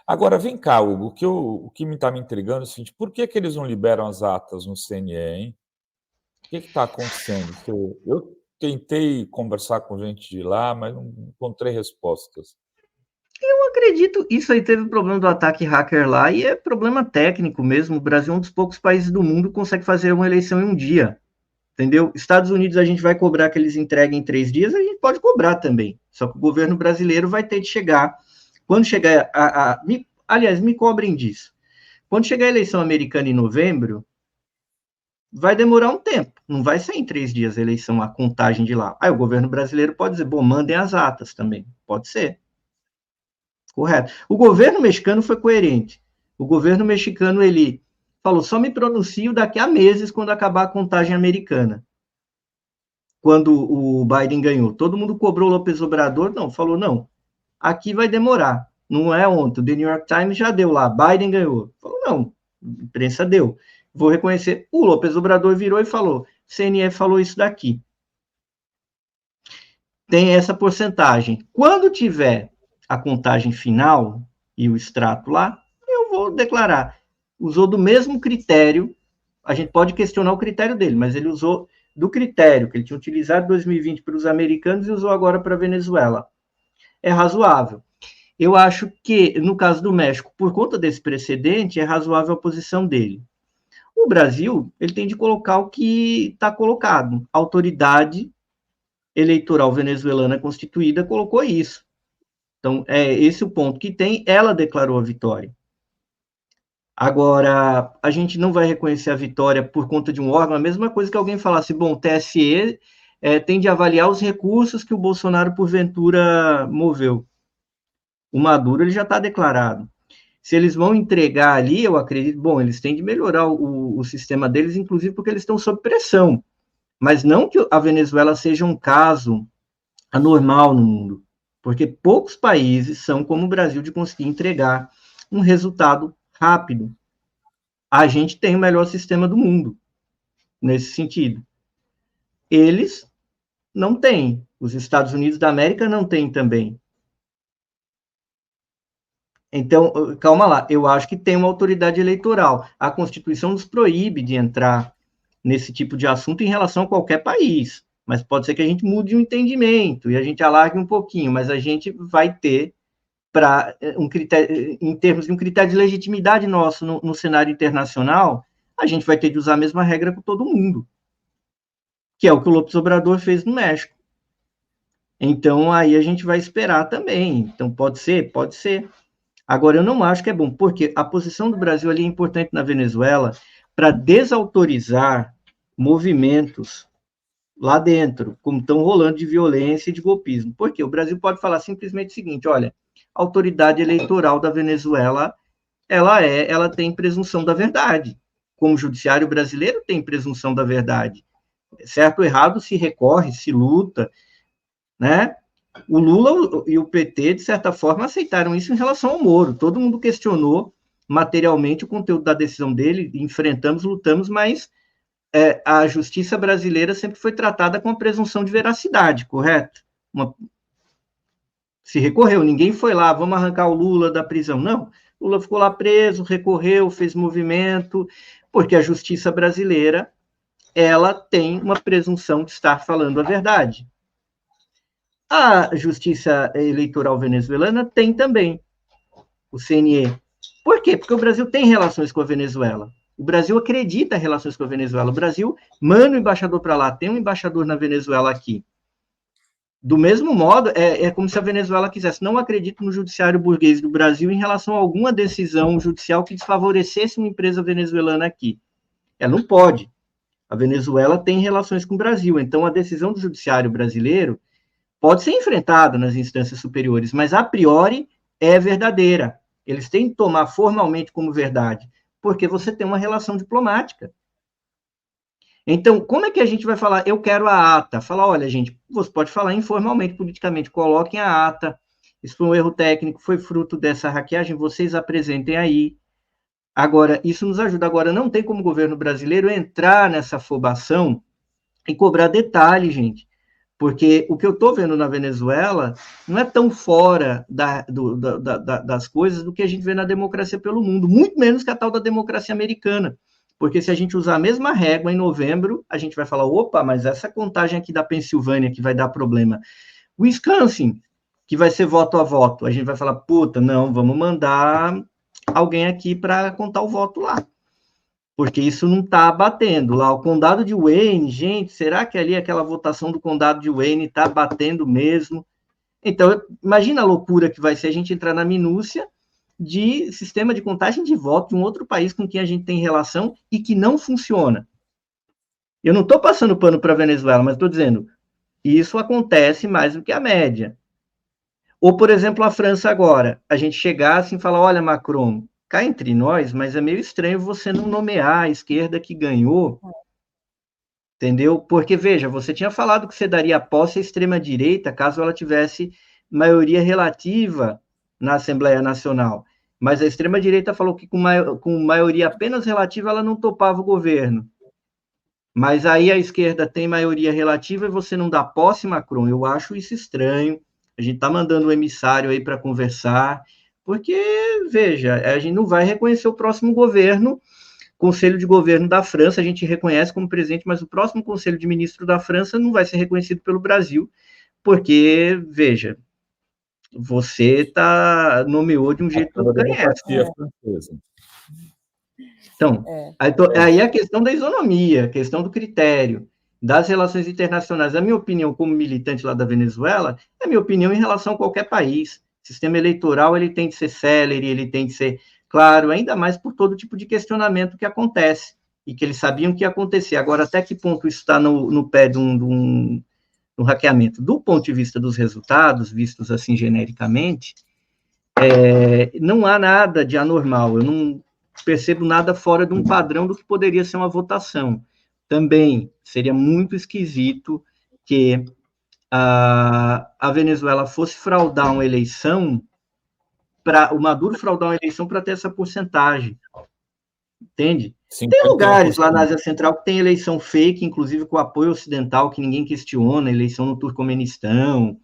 Agora, vem cá, Hugo, o que me está me intrigando é o seguinte: por que que eles não liberam as atas no CNE, hein? O que está acontecendo? Eu tentei conversar com gente de lá, mas não encontrei respostas. Eu acredito, isso aí teve problema do ataque hacker lá e é problema técnico mesmo. O Brasil é um dos poucos países do mundo que consegue fazer uma eleição em um dia, entendeu? Estados Unidos a gente vai cobrar que eles entreguem em 3 dias, a gente pode cobrar também. Só que o governo brasileiro vai ter de chegar. Quando chegar aliás, me cobrem disso. Quando chegar a eleição americana em novembro, vai demorar um tempo. Não vai ser em 3 dias a eleição, a contagem de lá. Aí o governo brasileiro pode dizer, bom, mandem as atas também. Pode ser. Correto. O governo mexicano foi coerente. O governo mexicano, ele falou, só me pronuncio daqui a meses, quando acabar a contagem americana. Quando o Biden ganhou. Todo mundo cobrou o López Obrador, não, falou, não, aqui vai demorar. Não é ontem, o The New York Times já deu lá, Biden ganhou. Falou, não, a imprensa deu. Vou reconhecer. O López Obrador virou e falou, CNE falou isso daqui. Tem essa porcentagem. Quando tiver a contagem final e o extrato lá, eu vou declarar. Usou do mesmo critério, a gente pode questionar o critério dele, mas ele usou do critério que ele tinha utilizado em 2020 para os americanos e usou agora para a Venezuela. É razoável. Eu acho que, no caso do México, por conta desse precedente, é razoável a posição dele. O Brasil, ele tem de colocar o que está colocado. A autoridade eleitoral venezuelana constituída colocou isso. Então, é esse o ponto que tem. Ela declarou a vitória. Agora, a gente não vai reconhecer a vitória por conta de um órgão, a mesma coisa que alguém falasse, bom, o TSE tem de avaliar os recursos que o Bolsonaro, porventura, moveu. O Maduro ele já está declarado. Se eles vão entregar ali, eu acredito, bom, eles têm de melhorar o sistema deles, inclusive porque eles estão sob pressão. Mas não que a Venezuela seja um caso anormal no mundo, porque poucos países são como o Brasil de conseguir entregar um resultado rápido. A gente tem o melhor sistema do mundo nesse sentido. Eles não têm. Os Estados Unidos da América não têm também. Então, calma lá, eu acho que tem uma autoridade eleitoral. A Constituição nos proíbe de entrar nesse tipo de assunto em relação a qualquer país. Mas pode ser que a gente mude o entendimento e a gente alargue um pouquinho, mas a gente vai ter para um critério, em termos de um critério de legitimidade nosso no cenário internacional, a gente vai ter de usar a mesma regra com todo mundo, que é o que o López Obrador fez no México. Então, aí a gente vai esperar também. Então, pode ser? Pode ser. Agora, eu não acho que é bom, porque a posição do Brasil ali é importante na Venezuela para desautorizar movimentos lá dentro, como estão rolando de violência e de golpismo. Porque o Brasil pode falar simplesmente o seguinte, olha, a autoridade eleitoral da Venezuela, ela tem presunção da verdade. Como o judiciário brasileiro tem presunção da verdade. Certo ou errado se recorre, se luta, né? O Lula e o PT, de certa forma, aceitaram isso em relação ao Moro. Todo mundo questionou materialmente o conteúdo da decisão dele, enfrentamos, lutamos, mas a justiça brasileira sempre foi tratada com a presunção de veracidade, correto? Se recorreu, ninguém foi lá, vamos arrancar o Lula da prisão. Não, Lula ficou lá preso, recorreu, fez movimento, porque a justiça brasileira, ela tem uma presunção de estar falando a verdade. A justiça eleitoral venezuelana tem também, o CNE. Por quê? Porque o Brasil tem relações com a Venezuela. O Brasil acredita em relações com a Venezuela. O Brasil manda um embaixador para lá, tem um embaixador na Venezuela aqui. Do mesmo modo, é como se a Venezuela quisesse, não acredito no judiciário burguês do Brasil em relação a alguma decisão judicial que desfavorecesse uma empresa venezuelana aqui. Ela não pode. A Venezuela tem relações com o Brasil, então a decisão do judiciário brasileiro pode ser enfrentada nas instâncias superiores, mas a priori é verdadeira. Eles têm que tomar formalmente como verdade, porque você tem uma relação diplomática. Então, como é que a gente vai falar, eu quero a ata? Falar, olha, gente, você pode falar informalmente, politicamente, coloquem a ata, isso foi um erro técnico, foi fruto dessa hackeagem, vocês apresentem aí. Agora, isso nos ajuda. Agora, não tem como o governo brasileiro entrar nessa afobação e cobrar detalhe, gente. Porque o que eu estou vendo na Venezuela não é tão fora das coisas do que a gente vê na democracia pelo mundo, muito menos que a tal da democracia americana. Porque se a gente usar a mesma régua em novembro, a gente vai falar, opa, mas essa contagem aqui da Pensilvânia que vai dar problema. Wisconsin, que vai ser voto a voto, a gente vai falar, puta, não, vamos mandar alguém aqui para contar o voto lá. Porque isso não está batendo lá. O condado de Wayne, gente, será que ali aquela votação do condado de Wayne está batendo mesmo? Então, imagina a loucura que vai ser a gente entrar na minúcia de sistema de contagem de voto de um outro país com quem a gente tem relação e que não funciona. Eu não estou passando pano para a Venezuela, mas estou dizendo, isso acontece mais do que a média. Ou, por exemplo, a França agora, a gente chegar assim e falar, olha, Macron, cá entre nós, mas é meio estranho você não nomear a esquerda que ganhou, entendeu? Porque, veja, você tinha falado que você daria posse à extrema-direita caso ela tivesse maioria relativa na Assembleia Nacional. Mas a extrema-direita falou que com maioria apenas relativa ela não topava o governo. Mas aí a esquerda tem maioria relativa e você não dá posse, Macron. Eu acho isso estranho. A gente está mandando um emissário aí para conversar, porque, veja, a gente não vai reconhecer o próximo governo, Conselho de Governo da França, a gente reconhece como presidente, mas o próximo Conselho de Ministro da França não vai ser reconhecido pelo Brasil, porque, veja, você nomeou de um jeito Pela canhestro. democracia francesa. Então, aí a questão da isonomia, a questão do critério, das relações internacionais. A minha opinião como militante lá da Venezuela é a minha opinião em relação a qualquer país. O sistema eleitoral ele tem de ser célere, ele tem de ser claro, ainda mais por todo tipo de questionamento que acontece, e que eles sabiam que ia acontecer. Agora, até que ponto isso está no pé de um hackeamento? Do ponto de vista dos resultados, vistos assim genericamente, não há nada de anormal. Eu não percebo nada fora de um padrão do que poderia ser uma votação. Também seria muito esquisito que a Venezuela fosse fraudar uma eleição, para o Maduro fraudar uma eleição para ter essa porcentagem. Entende? 51%. Tem lugares lá na Ásia Central que tem eleição fake, inclusive com apoio ocidental, que ninguém questiona, eleição no Turcomenistão.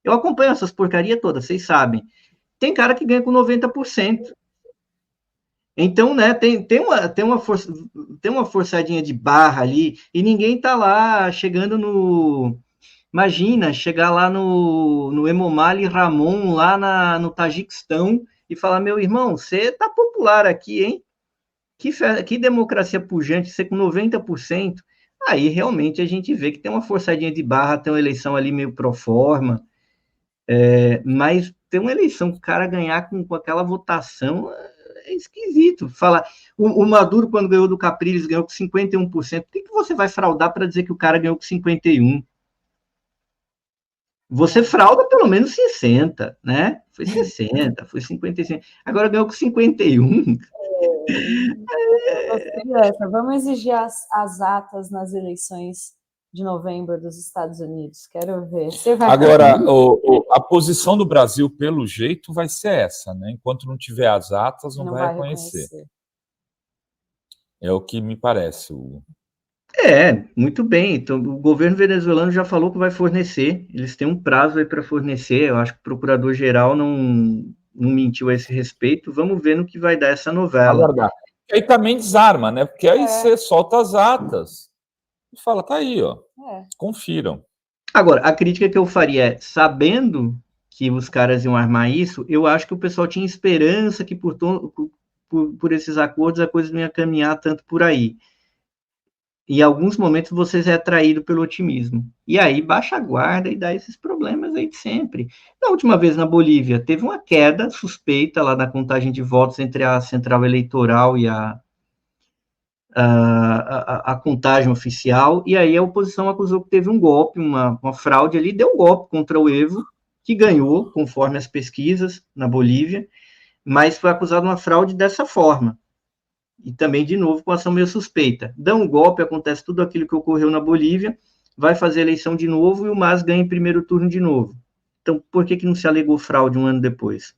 Eu acompanho essas porcarias todas, vocês sabem. Tem cara que ganha com 90%. Então, né, tem uma forçadinha de barra ali, e ninguém tá lá chegando no... Imagina, chegar lá no Emomali Ramon, lá no Tajiquistão, e falar, meu irmão, você tá popular aqui, hein? Que democracia pujante, você com 90%. Aí, realmente, a gente vê que tem uma forçadinha de barra, tem uma eleição ali meio pro forma, mas tem uma eleição que o cara ganhar com aquela votação é esquisito. Falar, o Maduro, quando ganhou do Capriles, ganhou com 51%. Por que você vai fraudar para dizer que o cara ganhou com 51%? Você frauda pelo menos 60%, né? Foi 60%, foi 55%. Agora ganhou com 51%. Vamos exigir as atas nas eleições de novembro dos Estados Unidos. Quero ver. Você vai Agora, a posição do Brasil, pelo jeito, vai ser essa, né? Enquanto não tiver as atas, não vai reconhecer. É o que me parece, Hugo. Muito bem. Então, o governo venezuelano já falou que vai fornecer. Eles têm um prazo aí para fornecer. Eu acho que o procurador-geral não mentiu a esse respeito. Vamos ver no que vai dar essa novela. Aguardar. E aí também desarma, né? Porque aí você solta as atas e fala, tá aí, ó. Confiram. Agora, a crítica que eu faria é, sabendo que os caras iam armar isso, eu acho que o pessoal tinha esperança que por esses acordos a coisa não ia caminhar tanto por aí. Em alguns momentos você é atraído pelo otimismo. E aí baixa a guarda e dá esses problemas aí de sempre. Na última vez na Bolívia, teve uma queda suspeita lá na contagem de votos entre a central eleitoral e a contagem oficial, e aí a oposição acusou que teve um golpe, uma fraude ali, deu um golpe contra o Evo, que ganhou, conforme as pesquisas na Bolívia, mas foi acusado de uma fraude dessa forma. E também, de novo, com ação meio suspeita. Dá um golpe, acontece tudo aquilo que ocorreu na Bolívia, vai fazer eleição de novo e o MAS ganha em primeiro turno de novo. Então, por que não se alegou fraude um ano depois?